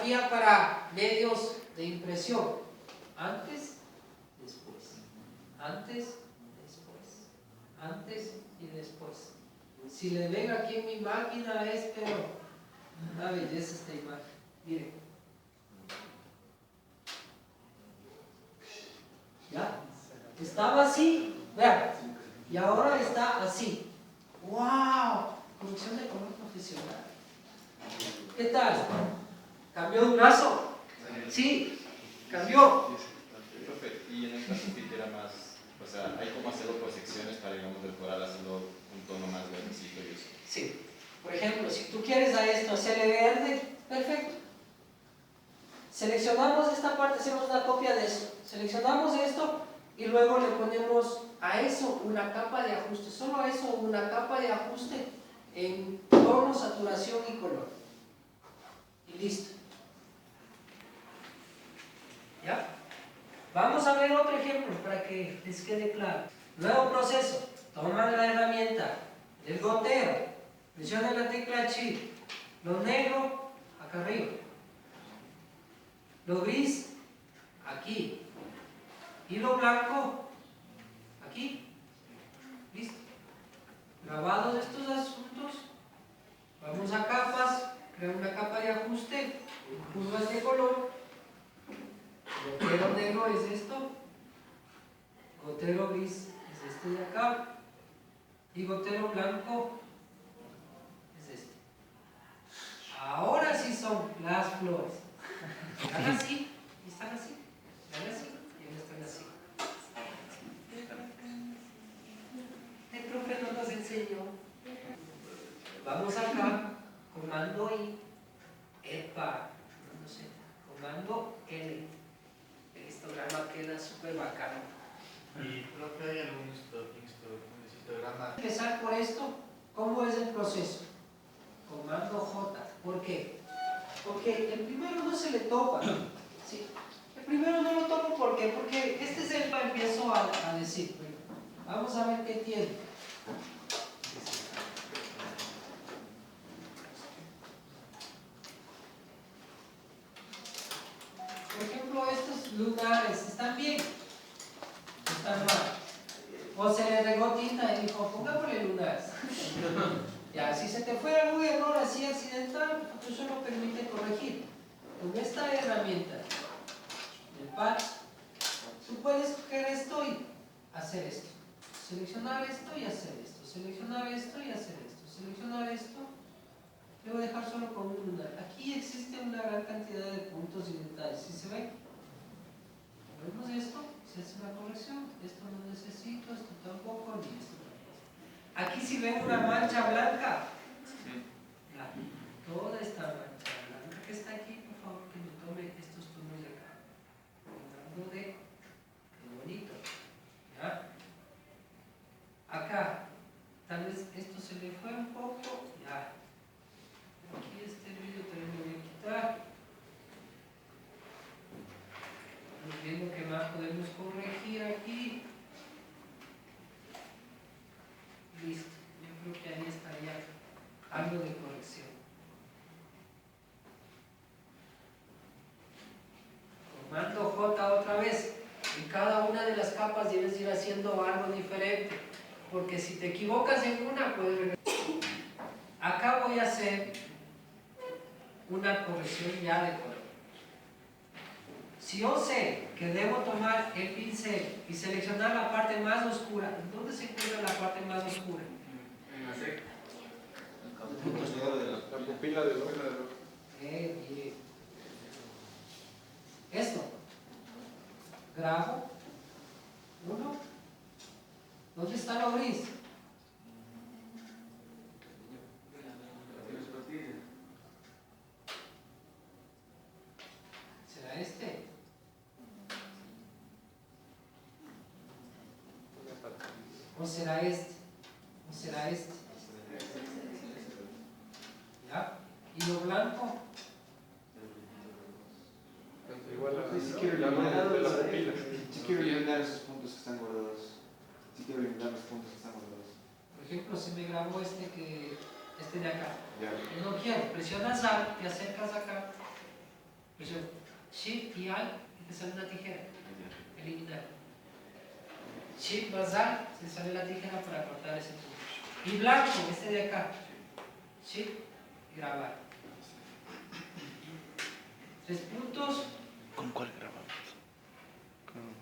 fotografía para medios de impresión. Antes, después. Antes, después. Antes y después. Si le ven aquí en mi máquina es pero una belleza esta imagen. Miren. ¿Ya? Estaba así, vean. Y ahora está así. ¡Wow! Corrección de color profesional. ¿Qué tal? ¿Cambió un brazo? Sí, cambió. Profe, y en el caso que quiera más, o sea, hay como hacerlo por secciones para, digamos, del coral hacerlo un tono más verdecito y eso. Sí. Por ejemplo, si tú quieres a esto hacerle verde, perfecto. Seleccionamos esta parte, hacemos una copia de eso. Seleccionamos esto y luego le ponemos a eso una capa de ajuste. Solo a eso una capa de ajuste en tono, saturación y color. Y listo. ¿Ya? Vamos a ver otro ejemplo para que les quede claro. Nuevo proceso. Toman la herramienta del gotero. Presionan la tecla Shift. Lo negro, acá arriba. Lo gris, aquí. Y lo blanco, aquí. Listo. Grabados estos asuntos. Vamos a capas. Crear una capa de ajuste. Curvas de color. Gotero negro es esto. Gotero gris es este de acá. Y gotero blanco es este. Ahora sí son las flores. Están así, y están así, están así, y están así. El profe no nos enseñó. Vamos acá, comando I, epa, no sé, comando L. El histograma queda súper bacano. ¿Y profe hay algún histograma? Empezar por esto, ¿cómo es el proceso? Comando J, ¿por qué? Porque el primero no se le topa. ¿Sí? El primero no lo topo, ¿por qué? Porque este es el que empiezo a decir. Vamos a ver qué tiene. Por ejemplo, estos lunares, ¿están bien? ¿Están mal? O se le regó tinta y dijo, pongámosle lunares. Ya, si se te fue algún error así accidental, tú solo permite corregir. Con esta herramienta del patch, tú puedes coger esto y hacer esto. Seleccionar esto y hacer esto. Seleccionar esto y hacer esto. Seleccionar esto. Luego dejar solo con un lunar. Aquí existe una gran cantidad de puntos y detalles. ¿Sí se ve? Vemos esto, se hace una corrección. Esto no necesito, esto tampoco, ni esto tampoco. Aquí si ven una mancha blanca. Ya, toda esta mancha blanca que está aquí, por favor, que me tome estos tonos de acá. Hablando de qué bonito. ¿Ya? Acá, tal vez esto se le fue un poco. Ya. Aquí este vídeo también lo voy a quitar. Vamos viendo qué más podemos corregir aquí. Listo. Yo creo que ahí estaría algo de corrección. Comando J otra vez. En cada una de las capas debes ir haciendo algo diferente. Porque si te equivocas en una, puedes regresar. Acá voy a hacer una corrección ya de color. Si yo sé que debo tomar el pincel y seleccionar la parte más oscura, ¿dónde se encuentra la parte más oscura? En la C. La pupila del ojo. Bien. Esto. Grabo. Uno. ¿Dónde está lo gris? ¿Será este? ¿O será este? ¿O será este? ¿Ya? ¿Y lo blanco? Igual Si quiero eliminar esos puntos que están guardados. Si quiero eliminar los puntos que están guardados. Por ejemplo, si me grabo este de acá. Ya. Yo no quiero. Presionas A, te acercas acá. Shift y Alt y te sale una tijera. Eliminar. Shift más Alt, se sale la tijera para cortar ese punto. Y blanco, este de acá. Shift y grabar. 3 puntos. ¿Con cuál grabamos?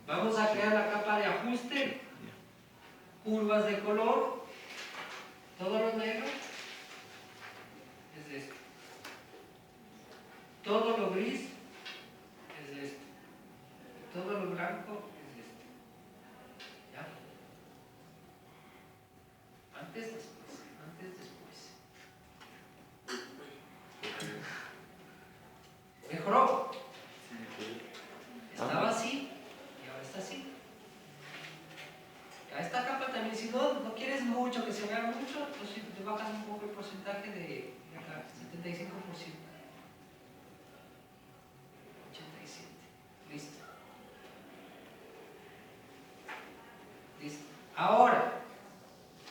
Vamos a crear la capa de ajuste. Curvas de color. Todo lo negro es de esto. Todo lo gris es de esto. Todo lo blanco es de esto. ¿Ya? Antes, después. Antes, después. Mejoró. Estaba así y ahora está así. A esta capa también, si no quieres mucho, que se vea mucho, entonces te bajas un poco el porcentaje de acá, 75%. 87. Listo. Listo. Ahora,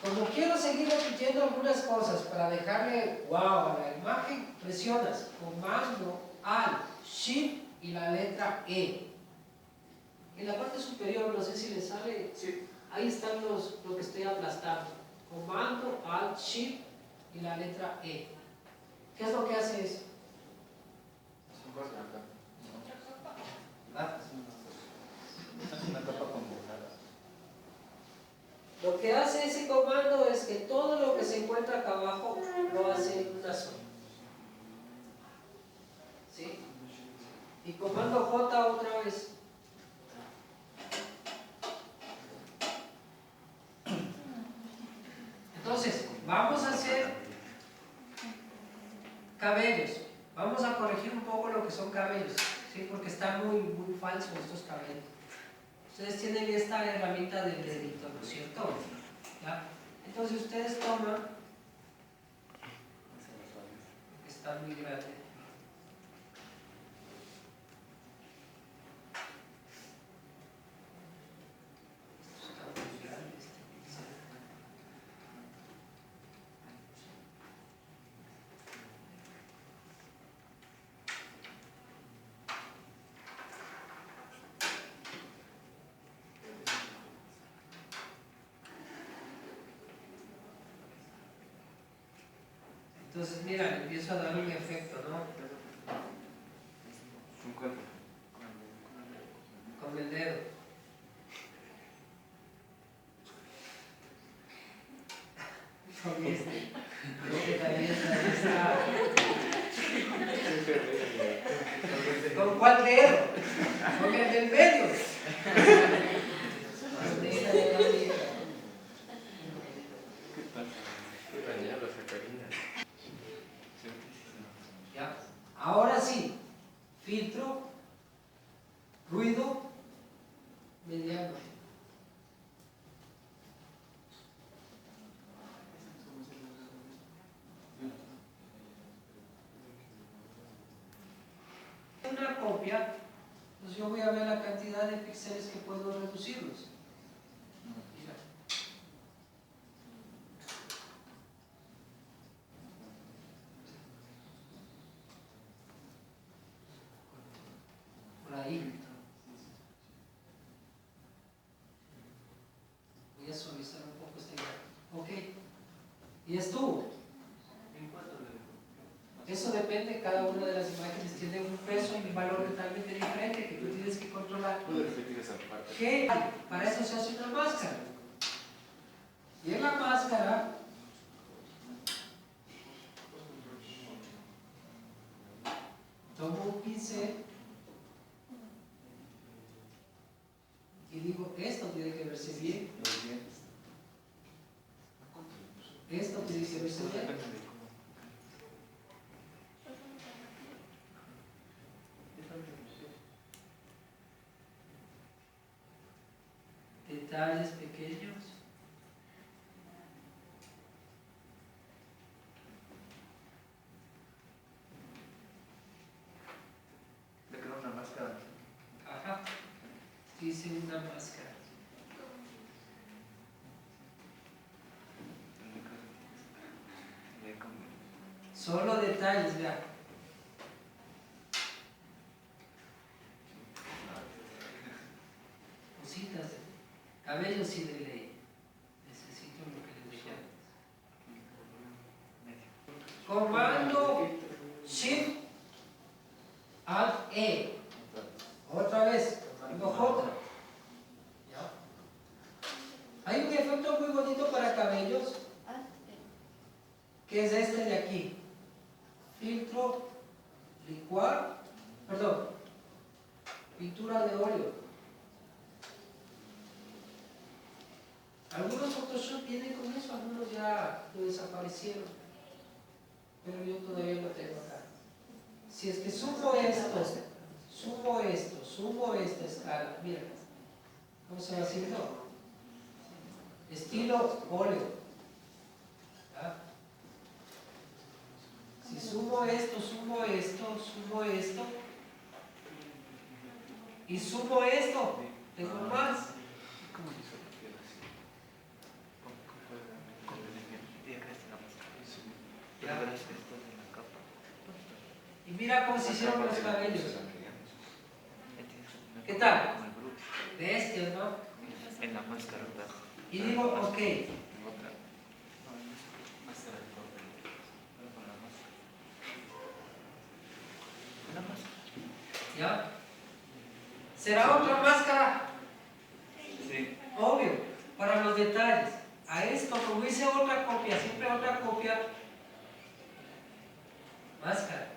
como quiero seguir repitiendo algunas cosas para dejarle wow a la imagen, presionas Comando, Alt, Shift y la letra E. En la parte superior, no sé si le sale, Sí. ahí están lo que estoy aplastando. Comando, Alt, Shift y la letra E. ¿Qué es lo que hace eso? Son cosas acá. ¿Ah? Es una capa congelada. Lo que hace ese comando es que todo lo que se encuentra acá abajo lo hace en una zona. ¿Sí? Y comando J otra vez. Entonces, vamos a hacer cabellos. Vamos a corregir un poco lo que son cabellos, ¿sí? Porque están muy falsos estos cabellos. Ustedes tienen esta herramienta del dedito, ¿no es cierto? ¿Ya? Entonces ustedes toman, está muy grande. Está muy grande este pincel. Entonces, mira, le empiezo a dar un efecto, ¿no? ¿Con cuál? Con el dedo. Con este. Creo que también está. ¿Con cuál dedo? Con el del medio. Con esta de la derecha. ¿Ya? Ahora sí, filtro, ruido, mediano. Una copia, pues yo voy a ver la cantidad de píxeles que puedo reducirlos. Mira. Por ahí. Voy a suavizar un poco esta idea. Ok. Y estuvo. Eso depende, cada una de las imágenes tiene un peso y un valor totalmente diferente que tú tienes que controlar. ¿Puedo repetir esa parte? ¿Qué hay? Para eso se hace una máscara. Y en la máscara tomo un pincel y digo, esto tiene que verse bien, esto tiene que verse bien. Detalles pequeños. Le quedó una máscara. Ajá. Hice una máscara. Solo detalles, vea. Cabello sí de ley. Necesito lo que les dije antes. Comando Shift Alt E. Otra vez. Comando J. ¿Ya? Hay un efecto muy bonito para cabellos, que es este de aquí. Filtro, licuar, perdón, pintura de óleo. Algunos Photoshop vienen con eso, algunos ya lo desaparecieron, pero yo todavía lo tengo acá. Si es que sumo esta escala, mira, ¿cómo se va haciendo? Estilo óleo. ¿Ya? Si sumo esto y sumo esto, tengo más. ¿Ya? Y mira cómo se hicieron los cabellos. ¿Qué tal? Bestias, ¿no? En la máscara, ¿verdad? Y digo, ok. ¿Ya? ¿Será otra máscara? Sí. Obvio, para los detalles. A esto, como hice otra copia, siempre otra copia, máscara.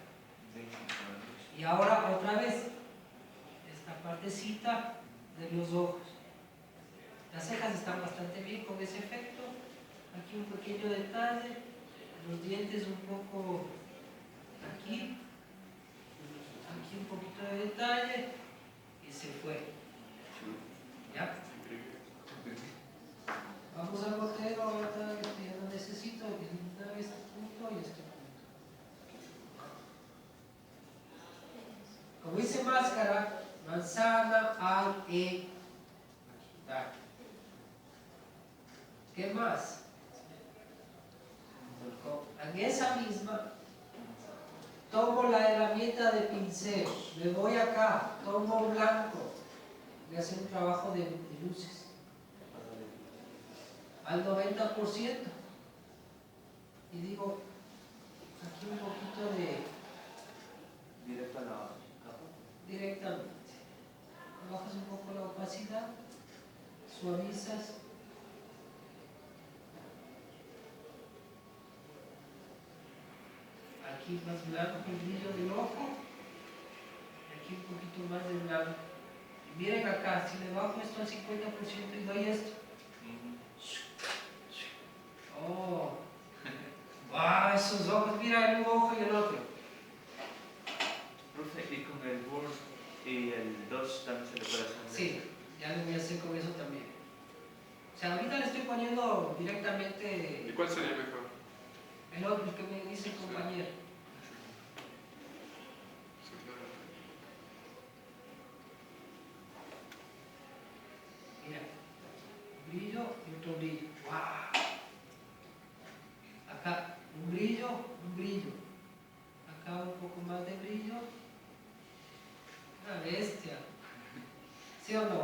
Y ahora otra vez, esta partecita de los ojos. Las cejas están bastante bien con ese efecto. Aquí un pequeño detalle, los dientes un poco aquí. Aquí un poquito de detalle y se fue. ¿Ya? Vamos al botero ahora que ya no necesito eliminar este punto y este punto. Como hice máscara, manzana, al, e. ¿Ya? ¿Qué más? En esa misma tomo la herramienta de pincel, me voy acá, tomo blanco, voy a hacer un trabajo de luces al 90% y digo, aquí un poquito de Directo a la capa. directamente, bajas un poco la opacidad, suavizas, aquí más blanco el brillo del ojo, aquí un poquito más de blanco. Y miren acá, si le bajo esto al 50% y doy esto. Oh, wow, esos ojos, mira un ojo y el otro. Profe, y con el Word y el Dodge también se le puede hacer. Sí, ya lo voy a hacer con eso también. O sea, ahorita le estoy poniendo directamente ¿Y cuál sería mejor? el otro que me dice el compañero. Mira, brillo y otro brillo. ¡Wow! Acá un brillo, un brillo. Acá un poco más de brillo. Una bestia. ¿Sí o no?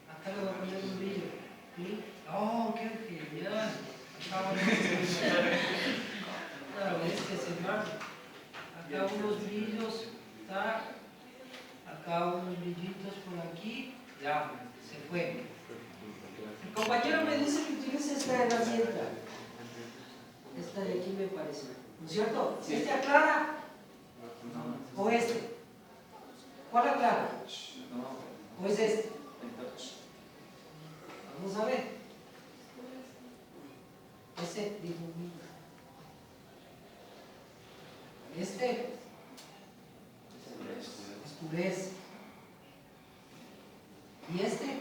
Acá le voy a poner un brillo. ¿Sí? ¡Oh, qué genial! Acá una bestia ese mar. Acá unos brillos. ¿Tá? Acá unos brillitos por aquí. Ya, se fue. El compañero me dice que utilice esta herramienta. Esta de aquí me parece. ¿No es cierto? Sí. ¿Este aclara? ¿O este? ¿Cuál aclara? No, ¿O es este? el touch. Vamos a ver. Ese difumina. Este oscurece. ¿Y este?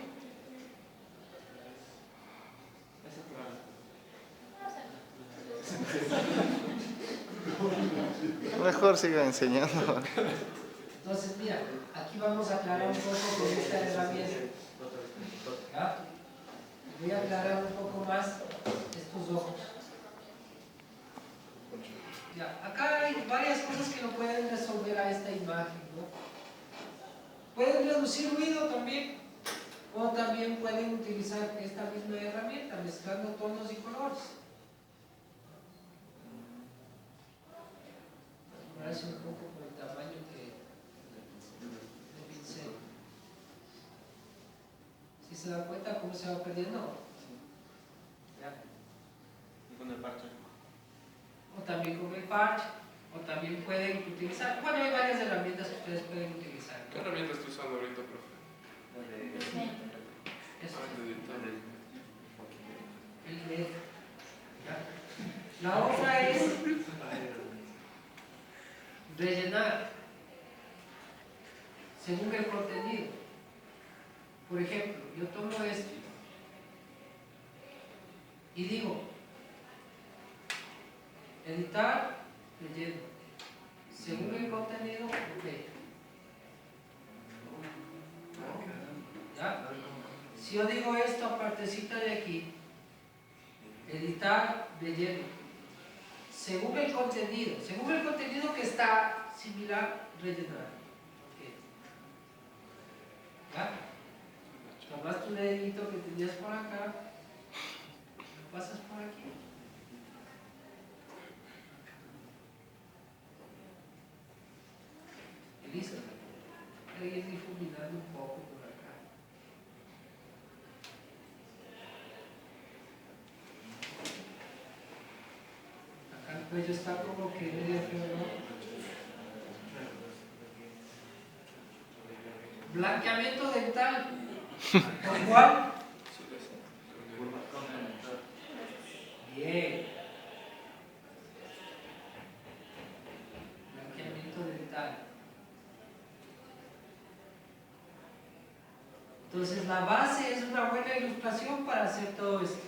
Mejor siga enseñando. Entonces, mira, aquí vamos a aclarar un poco con esta herramienta. ¿Ya? Voy a aclarar un poco más estos ojos. Ya, acá hay varias cosas que no pueden resolver a esta imagen, ¿no? Pueden reducir ruido también. O también pueden utilizar esta misma herramienta, mezclando tonos y colores. Parece un poco por el tamaño del pincel. Si se da cuenta cómo se va perdiendo. ¿Ya? Y con el parche. O también con el parche, o también pueden utilizar, bueno, hay varias herramientas que ustedes pueden utilizar. ¿Qué herramienta está usando ahorita, profe? Esto. Ah, de editar. El LED. ¿Ya? La otra es rellenar según el contenido. Por ejemplo, yo tomo esto y digo editar, relleno según el contenido, ok. ¿Ya? Si yo digo esta partecita de aquí, editar, relleno según el contenido que está similar, rellenar. Okay. ¿Ya? Tomas tu dedito que tenías por acá, lo pasas por aquí. Y listo. Voy a ir difuminando un poco por acá. Acá el cuello está como que medio feo, ¿no? Blanqueamiento dental. ¿Por cuál? Bien. Blanqueamiento dental. Entonces la base es una buena ilustración para hacer todo esto.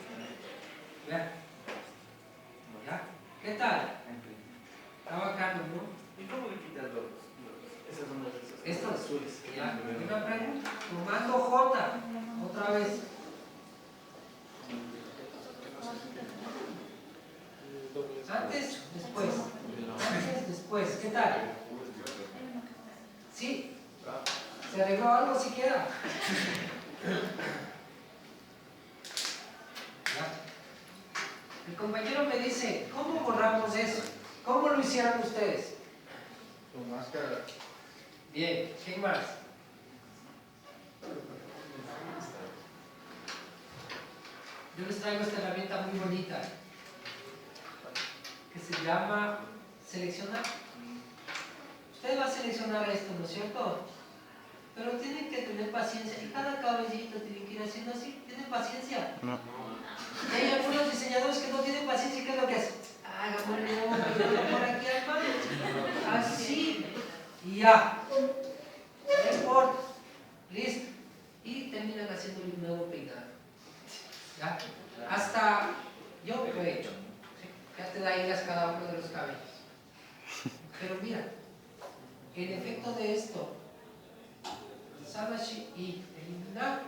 Vean. ¿Ya? ¿Qué tal? Está bacano, ¿no? ¿Y cómo le quitas esas ondas esas? Estos. Azules. Ya, una pregunta. Tomando J, otra vez. Antes, después. Antes, después. ¿Qué tal? ¿Sí? ¿Se arregló algo siquiera? Ya. El compañero me dice, ¿cómo borramos eso? ¿Cómo lo hicieron ustedes? Con máscara. Bien, ¿quién más? Yo les traigo esta herramienta muy bonita que se llama seleccionar. Usted va a seleccionar esto, ¿no es cierto? Pero tienen que tener paciencia y cada cabellito tienen que ir haciendo así. ¿Tienen paciencia? No. Y hay algunos diseñadores que no tienen paciencia y ¿qué es lo que hacen? Hagámosle por aquí al mano. Así. Y ya. No importa. Listo. Y terminan haciéndole un nuevo peinado. ¿Ya? Hasta yo lo he hecho. ¿Sí? Ya te da hilas cada uno de los cabellos. Pero mira, el efecto de esto, Savashi y eliminar,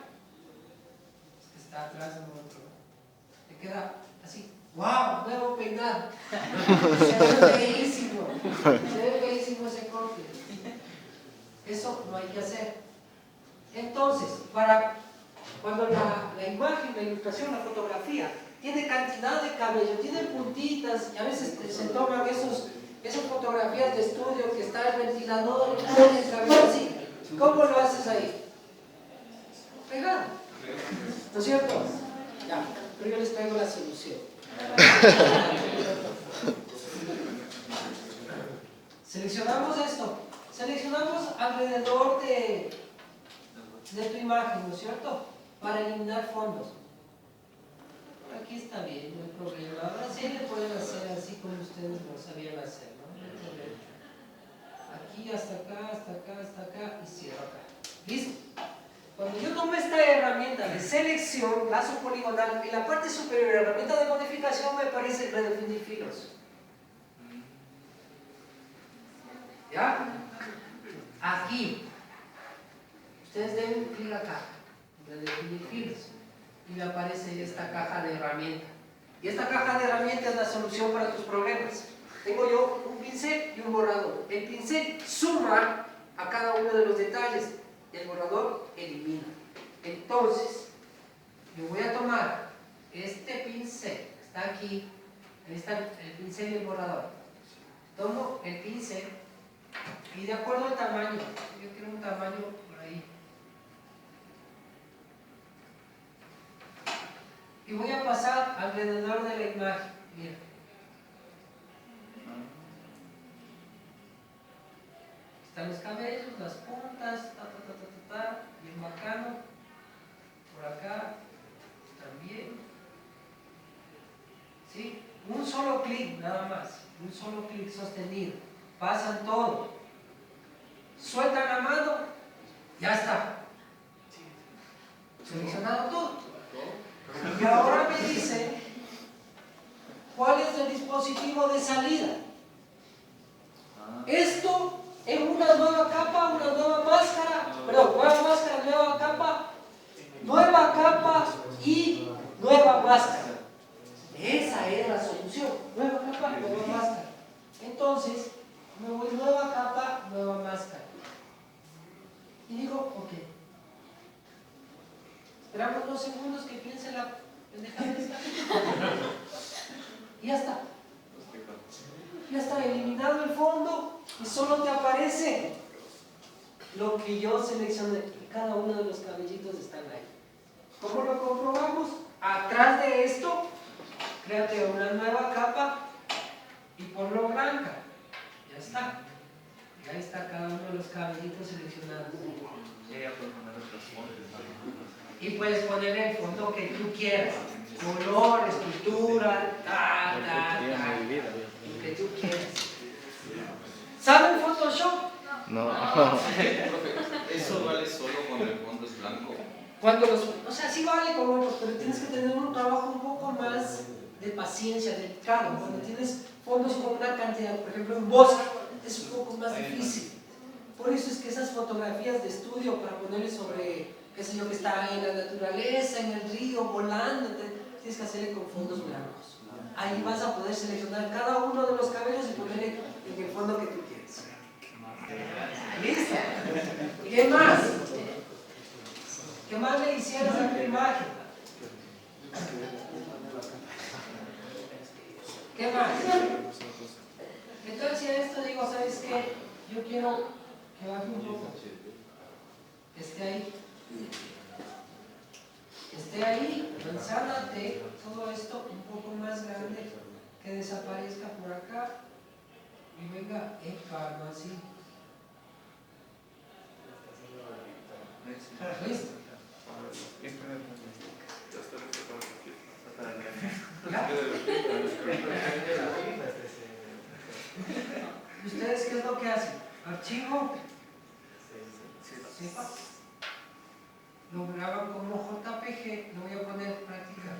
este está atrás de otro, te queda así. ¡Wow! Nuevo peinado. Se ve feísimo. Se ve feísimo ese corte. Eso no hay que hacer. Entonces, cuando la imagen, la ilustración, la fotografía tiene cantidad de cabello, tiene puntitas y a veces se toman esas fotografías de estudio que está el ventilador y pone el cabello así. ¿Cómo lo haces ahí? Pegado. ¿No es cierto? Ya, pero yo les traigo la solución. Seleccionamos esto. Seleccionamos alrededor de tu imagen, ¿no es cierto? Para eliminar fondos. Aquí está bien, no hay problema. Ahora sí le pueden hacer así como ustedes lo sabían hacer, ¿no? No hay problema. Aquí hasta acá, hasta acá, hasta acá y cierro acá. ¿Listo? Cuando yo tomo esta herramienta de selección, lazo poligonal, en la parte superior, herramienta de modificación, me parece redefinir filos. ¿Ya? Aquí. Ustedes den clic acá, redefinir filos. Y me aparece esta caja de herramientas. Y esta caja de herramientas es la solución para tus problemas. Tengo yo un pincel y un borrador. El pincel suma a cada uno de los detalles y el borrador elimina. Entonces, yo voy a tomar este pincel que está aquí, ahí está el pincel y el borrador. Tomo el pincel y de acuerdo al tamaño, yo quiero un tamaño por ahí. Y voy a pasar alrededor de la imagen. Mira. Están los cabellos, las puntas, bien bacano. Por acá también. ¿Sí? Un solo clic nada más, un solo clic sostenido. Pasan todo. Sueltan la mano, ya está. Seleccionado todo. Y ahora me dice cuál es el dispositivo de salida. Esto es una nueva capa, una nueva máscara, perdón, nueva máscara, nueva capa y nueva máscara. Esa es la solución, nueva capa, nueva máscara. Entonces, me voy nueva capa, nueva máscara. Y digo, ok. Esperamos 2 segundos que piense la pendejada esta. Y ya está. Ya está eliminado el fondo y solo te aparece lo que yo seleccioné. Y cada uno de los cabellitos están ahí. ¿Cómo lo comprobamos? Atrás de esto, créate una nueva capa y ponlo blanca. Ya está. Y ahí está cada uno de los cabellitos seleccionados. Y puedes ponerle el fondo que tú quieras. Color, estructura, lo que tú quieras. ¿Saben Photoshop? No. ¿Eso vale solo cuando el fondo es blanco? O sea, sí vale con otros, pero tienes que tener un trabajo un poco más de paciencia, delicado. Cuando tienes fondos con una cantidad, por ejemplo, un bosque, es un poco más difícil. Por eso es que esas fotografías de estudio para ponerle sobre, qué sé yo, que está en la naturaleza, en el río, volando, tienes que hacerle con fondos blancos. Ahí vas a poder seleccionar cada uno de los cabellos y ponerle en el fondo que tú quieres. ¿Listo? ¿Qué más? ¿Qué más le hicieras a tu imagen? ¿Qué más? Entonces a esto digo, ¿sabes qué? Yo quiero que baje un poco. Esté ahí, manzánate, todo esto un poco más grande, que desaparezca por acá y venga en calma, así. ¿Listo? ¿Ya? ¿Y ustedes qué es lo que hacen? Archivo, sepa, lo graban como JPG, lo voy a poner práctica.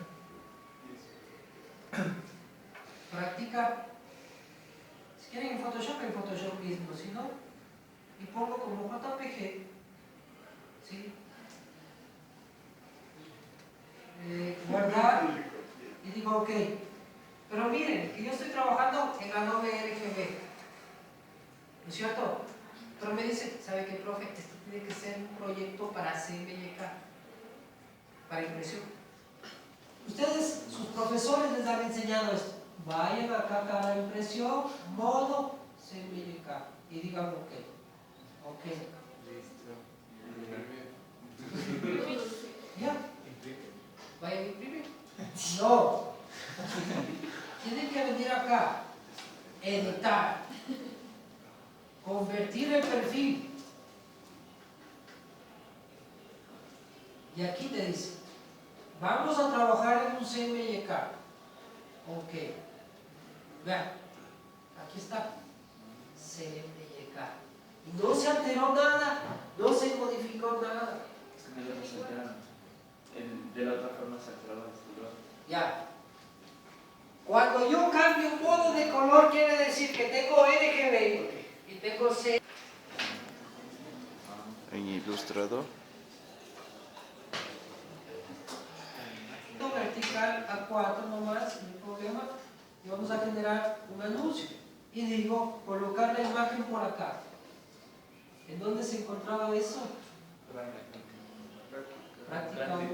Práctica, si quieren en Photoshop mismo, si no, y pongo como JPG, ¿sí? Guardar y digo ok, pero miren que yo estoy trabajando en Adobe RGB, ¿no es cierto? Pero me dice, ¿sabe qué, profe? Esto tiene que ser un proyecto para CMYK, para impresión. Ustedes, sus profesores les han enseñado esto. Vayan acá cada impresión, modo CMYK y digan ok. ¿Ya? ¿Vayan a imprimir? No. Tienen que venir acá, editar, convertir el perfil. Y aquí te dice, vamos a trabajar en un CMYK. Ok. Vean, aquí está. CMYK. No se alteró nada, no se modificó nada. De la otra forma se activaba el color. Ya. Cuando yo cambio un modo de color, quiere decir que tengo RGB y tengo C. En Illustrator. Vertical a 4 nomás, no hay problema. Y vamos a generar un anuncio. Y digo, colocar la imagen por acá. ¿En dónde se encontraba eso? Práctica 1.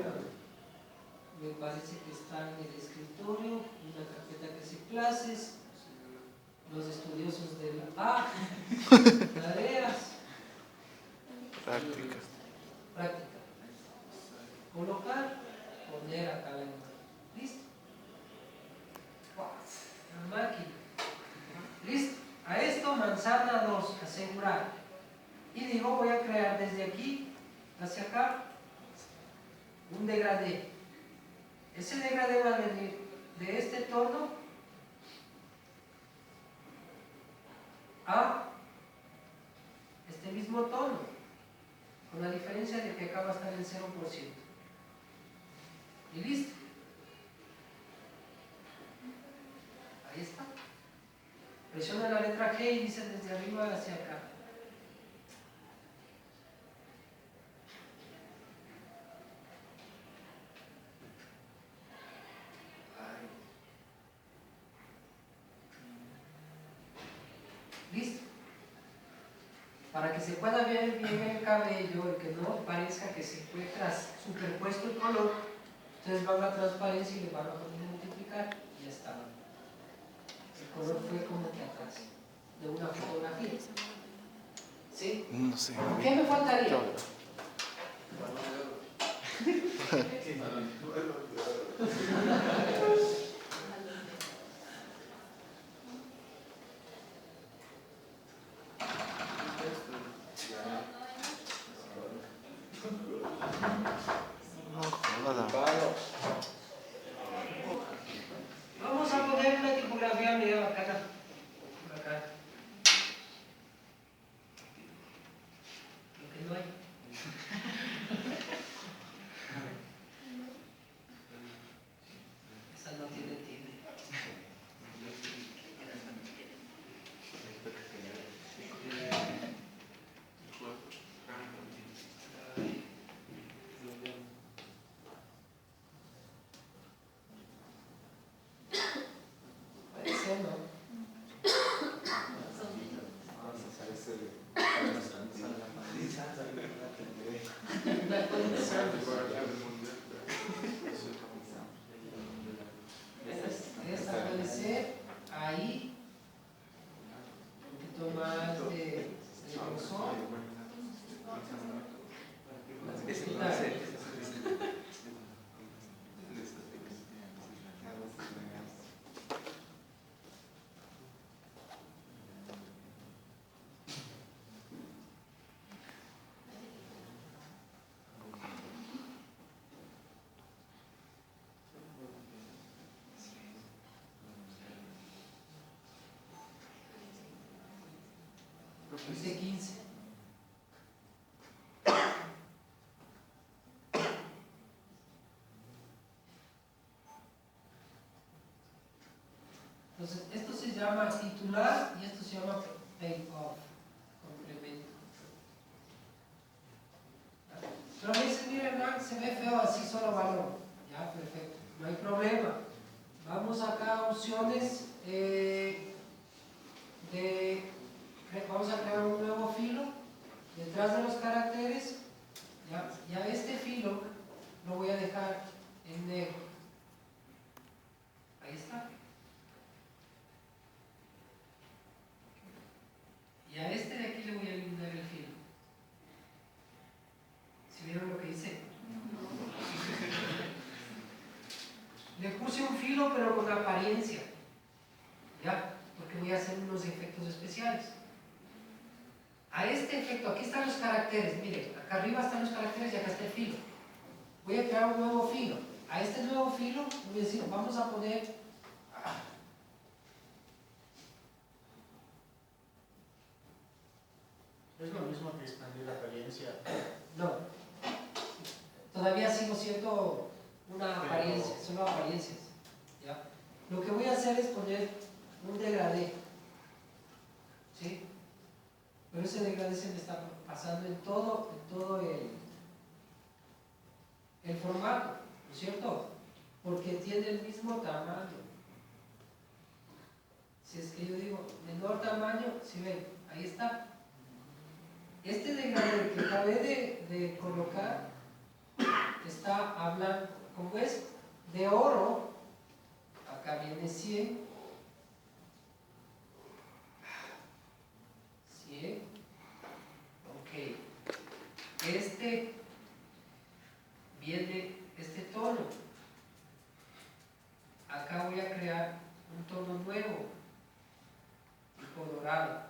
Me parece que está en el escritorio, una carpeta que dice clases, los estudiosos de la tareas, Prácticas. práctica. Colocar, poner acá la imagen. ¿Listo? La máquina. ¿Listo? A esto manzana 2, asegurar. Y digo, voy a crear desde aquí hacia acá un degradé. Ese degradé va a venir de este tono a este mismo tono, con la diferencia de que acá va a estar en 0%. Y listo. Ahí está. Presiona la letra G y dice desde arriba hacia acá. Listo. Para que se pueda ver bien el cabello y que no parezca que se encuentra superpuesto el color, ustedes van a transparencia y le van a poner multiplicar y ya está. El color fue como que atrás de una fotografía. ¿Sí? No sé. ¿Qué me faltaría? No joda. Vamos a poner una tipografía medio bacana. Por acá. Lo que no hay. Esa no tiene tilde. Puede ser, ¿no? Puede ser. Esta puede ser ahí, un poquito más de grosor. Dice 15. Entonces, esto se llama titular y esto se llama payoff, complemento. Pero me dicen, mira, Hernán, se ve feo así, solo valor. Ya, perfecto, no hay problema. Vamos acá a opciones vamos a crear un nuevo filo detrás de los caracteres. Ya este filo lo voy a dejar en negro. Ahí está. Y a este de aquí le voy a eliminar el filo. ¿Sí vieron lo que hice? Le puse un filo pero con apariencia. Ya, porque voy a hacer unos efectos especiales. A este efecto, aquí están los caracteres, miren, acá arriba están los caracteres y acá está el filo. Voy a crear un nuevo filo. A este nuevo filo voy a decir, vamos a poner ¿No es lo mismo que expandir la apariencia? no, todavía sigo siendo una apariencia, solo apariencias. ¿Ya? Lo que voy a hacer es poner un degradé, ¿sí? Pero ese degradé se me está pasando en todo el formato, ¿no es cierto? Porque tiene el mismo tamaño. Si es que yo digo menor tamaño, si ven, ahí está. Este degradé que acabé de colocar está hablando, como es de oro, acá viene 100, 100, ok, este viene este tono, acá voy a crear un tono nuevo, tipo dorado,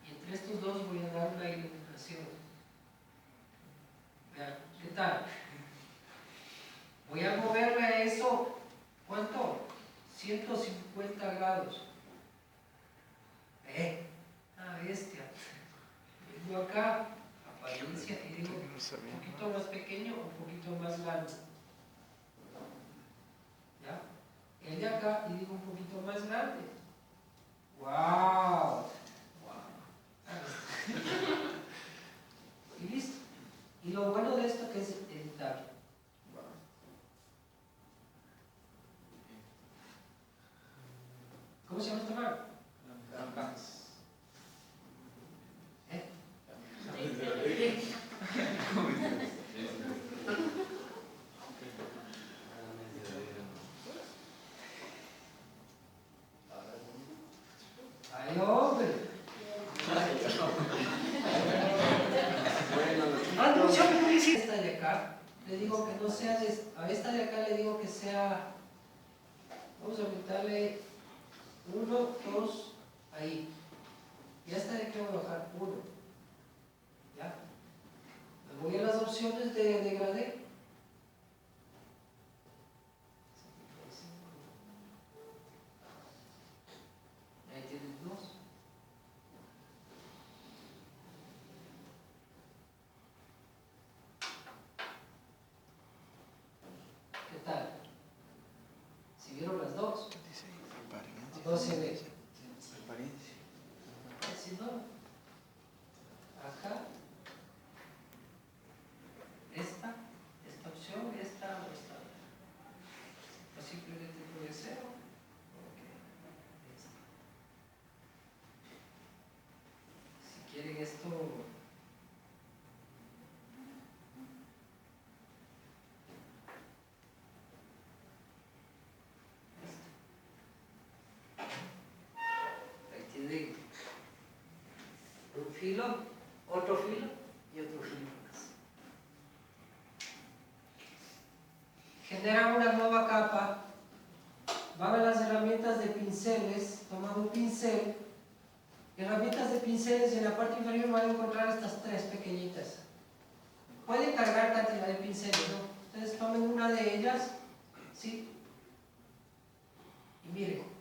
y entre estos dos voy a dar una iluminación. Vean, ¿qué tal? Voy a moverle a eso, ¿cuánto? 150 grados. Bestia. Vengo acá, apariencia, y digo, un poquito más pequeño, un poquito más grande. ¿Ya? El de acá, y digo un poquito más grande. ¡Wow! Y listo. Y lo bueno de esto que es editar. ¿Cómo se llama esta marca? ¿Eh? ¡Ay, hombre! Mucha publicidad. Esta de acá, le digo que no sea, a esta de acá le digo que sea, vamos a aumentarle 1, 2, ahí. Y a esta de acá voy a bajar 1. ¿Ya? Me voy a las opciones de degradé. Ahí tienes 2. ¿Qué tal? ¿Si vieron las dos? No se ve. Si no, acá, esta opción, esta o esta. O simplemente puede ser. Ok. Si quieren esto. Ahí tienen un filo, otro filo y otro filo más. Generan una nueva capa, van a las herramientas de pinceles, toman un pincel, herramientas de pinceles y en la parte inferior van a encontrar estas 3 pequeñitas. Pueden cargar cantidad de pinceles, ¿no? Ustedes tomen una de ellas, ¿sí? Y miren.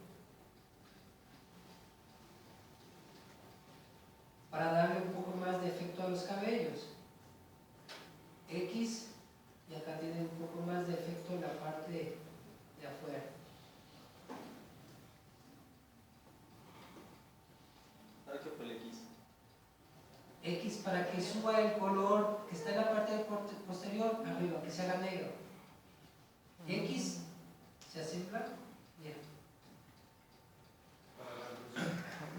Para darle un poco más de efecto a los cabellos. X, y acá tiene un poco más de efecto en la parte de afuera. ¿Para qué fue el X? X para que suba el color que está en la parte posterior arriba, que se haga negro. X se hace en blanco. Bien.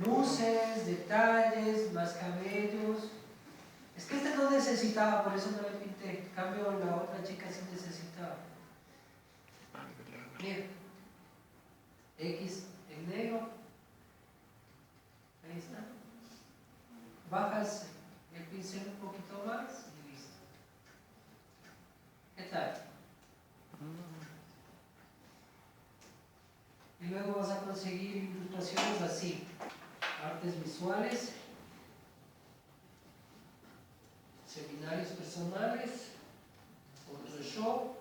Luces, detalles, más cabellos. Es que este no necesitaba, por eso no le pinté. En cambio, la otra chica sí necesitaba. Bien. X en negro. Ahí está. Bajas el pincel un poquito más y listo. ¿Qué tal? Y luego vas a conseguir ilustraciones así. Artes visuales, seminarios personales, Photoshop,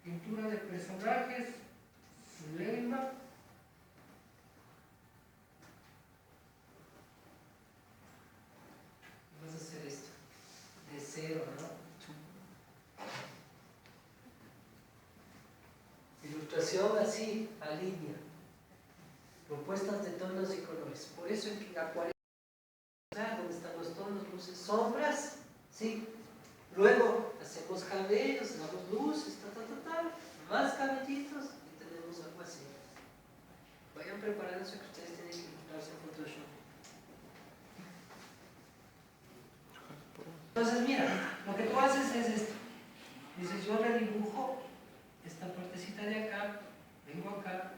pintura de personajes, Figma, vas a hacer esto de cero, ¿no? Ilustración así, a línea, propuestas de tonos y colores. Por eso en acuarela, donde están los tonos, luces, sombras, ¿sí? Luego hacemos cabellos, damos luces, más cabellitos y tenemos algo así. Vayan preparándose que ustedes tienen que ilustrarse en Photoshop. Entonces, mira, lo que tú haces es esto. Dices, yo redibujo esta partecita de acá, vengo acá,